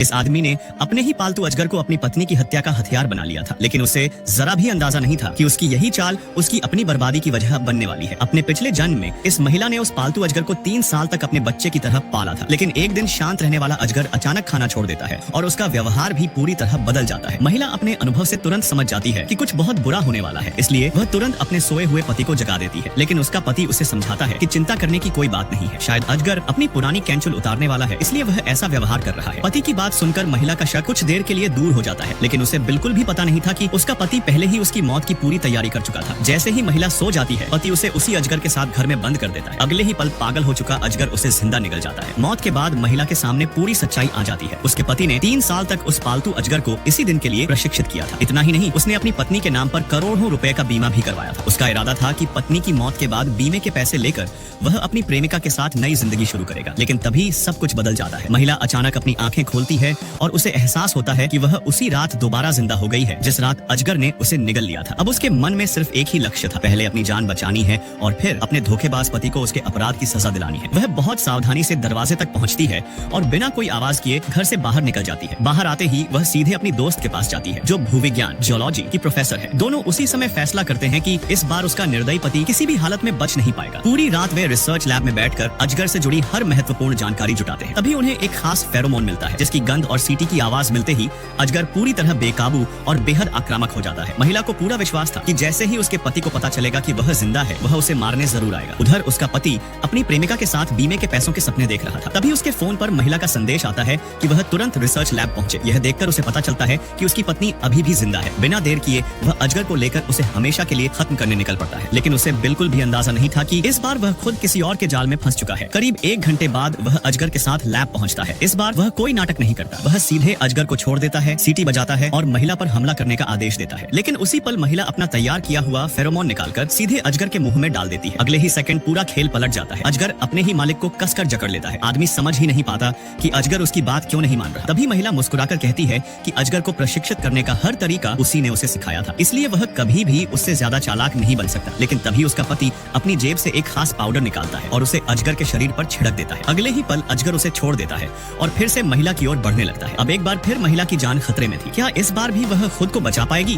इस आदमी ने अपने ही पालतू अजगर को अपनी पत्नी की हत्या का हथियार बना लिया था, लेकिन उसे जरा भी अंदाजा नहीं था कि उसकी यही चाल उसकी अपनी बर्बादी की वजह बनने वाली है। अपने पिछले जन्म में इस महिला ने उस पालतू अजगर को 3 साल तक अपने बच्चे की तरह पाला था, लेकिन एक दिन शांत रहने वाला अजगर अचानक खाना छोड़ देता है और उसका व्यवहार भी पूरी तरह बदल जाता है। महिला अपने अनुभव से तुरंत समझ जाती है कि कुछ बहुत बुरा होने वाला है, इसलिए वह तुरंत अपने सोए हुए पति को जगा देती है। लेकिन उसका पति उसे समझाता है कि चिंता करने की कोई बात नहीं है, शायद अजगर अपनी पुरानी कैंचुल उतारने वाला है, इसलिए वह ऐसा व्यवहार कर रहा है। पति की बात सुनकर महिला का शक कुछ देर के लिए दूर हो जाता है, लेकिन उसे बिल्कुल भी पता नहीं था कि उसका पति पहले ही उसकी मौत की पूरी तैयारी कर चुका था। जैसे ही महिला सो जाती है, पति उसे उसी अजगर के साथ घर में बंद कर देता है। अगले ही पल पागल हो चुका अजगर उसे जिंदा निगल जाता है। मौत के बाद महिला के सामने पूरी सच्चाई आ जाती है। उसके पति ने 3 साल तक उस पालतू अजगर को इसी दिन के लिए प्रशिक्षित किया था। इतना ही नहीं, उसने अपनी पत्नी के नाम पर करोड़ों रुपए का बीमा भी करवाया था। उसका इरादा था कि पत्नी की मौत के बाद बीमे के पैसे लेकर वह अपनी प्रेमिका के साथ नई जिंदगी शुरू करेगा। लेकिन तभी सब कुछ बदल जाता है। महिला अचानक अपनी आंखें खोलती है और उसे एहसास होता है कि वह उसी रात दोबारा जिंदा हो गई है जिस रात अजगर ने उसे निगल लिया था। अब उसके मन में सिर्फ एक ही लक्ष्य था, पहले अपनी जान बचानी है और फिर अपने धोखेबाज पति को उसके अपराध की सजा दिलानी है। वह बहुत सावधानी से दरवाजे तक पहुंचती है और बिना कोई आवाज किए घर से बाहर निकल जाती है। बाहर आते ही वह सीधे अपनी दोस्त के पास जाती है, जो भूविज्ञान जियोलॉजी की प्रोफेसर है। दोनों उसी समय फैसला करते हैं कि इस बार उसका निर्दयी पति किसी भी हालत में बच नहीं पाएगा। पूरी रात वे रिसर्च लैब में बैठकर अजगर से जुड़ी हर महत्वपूर्ण जानकारी जुटाते हैं। तभी उन्हें एक खास फेरोमोन मिलता है, जिसकी गंध और सीटी की आवाज मिलते ही अजगर पूरी तरह बेकाबू और बेहद आक्रामक हो जाता है। महिला को पूरा विश्वास था कि जैसे ही उसके पति को पता चलेगा कि वह जिंदा है, वह उसे मारने जरूर आएगा। उधर उसका पति अपनी प्रेमिका के साथ बीमे के पैसों के सपने देख रहा था। तभी उसके फोन पर महिला का संदेश आता है कि वह तुरंत रिसर्च लैब पहुंचे। यह देखकर उसे पता चलता है कि उसकी पत्नी अभी भी जिंदा है। बिना देर किए वह अजगर को लेकर उसे हमेशा के लिए खत्म करने निकल पड़ता है, लेकिन उसे बिल्कुल भी अंदाजा नहीं था कि इस बार वह खुद किसी और के जाल में फंस चुका है। करीब 1 घंटे बाद वह अजगर के साथ लैब पहुंचता है। इस बार वह कोई नाटक नहीं करता, वह सीधे अजगर को छोड़ देता है, सीटी बजाता है और महिला पर हमला करने का आदेश देता है। लेकिन उसी पल महिला अपना तैयार किया हुआ फेरोमोन निकालकर सीधे अजगर के मुंह में डाल देती है। अगले ही सेकंड पूरा खेल पलट जाता है। अजगर अपने ही मालिक को कसकर जकड़ लेता है। आदमी समझ ही नहीं पाता कि अजगर उसकी बात क्यों नहीं मान रहा। तभी महिला मुस्कुराकर कहती है कि अजगर को प्रशिक्षित करने का हर तरीका उसी ने उसे सिखाया था, इसलिए वह कभी भी उससे ज्यादा चालाक नहीं बन सकता। लेकिन तभी उसका पति अपनी जेब से एक खास पाउडर निकालता है और उसे अजगर के शरीर पर छिड़क देता है। अगले ही पल अजगर उसे छोड़ देता है और फिर से महिला की ओर बढ़ने लगता है। अब एक बार फिर महिला की जान खतरे में थी। क्या इस बार भी वह खुद को बचा पाएगी?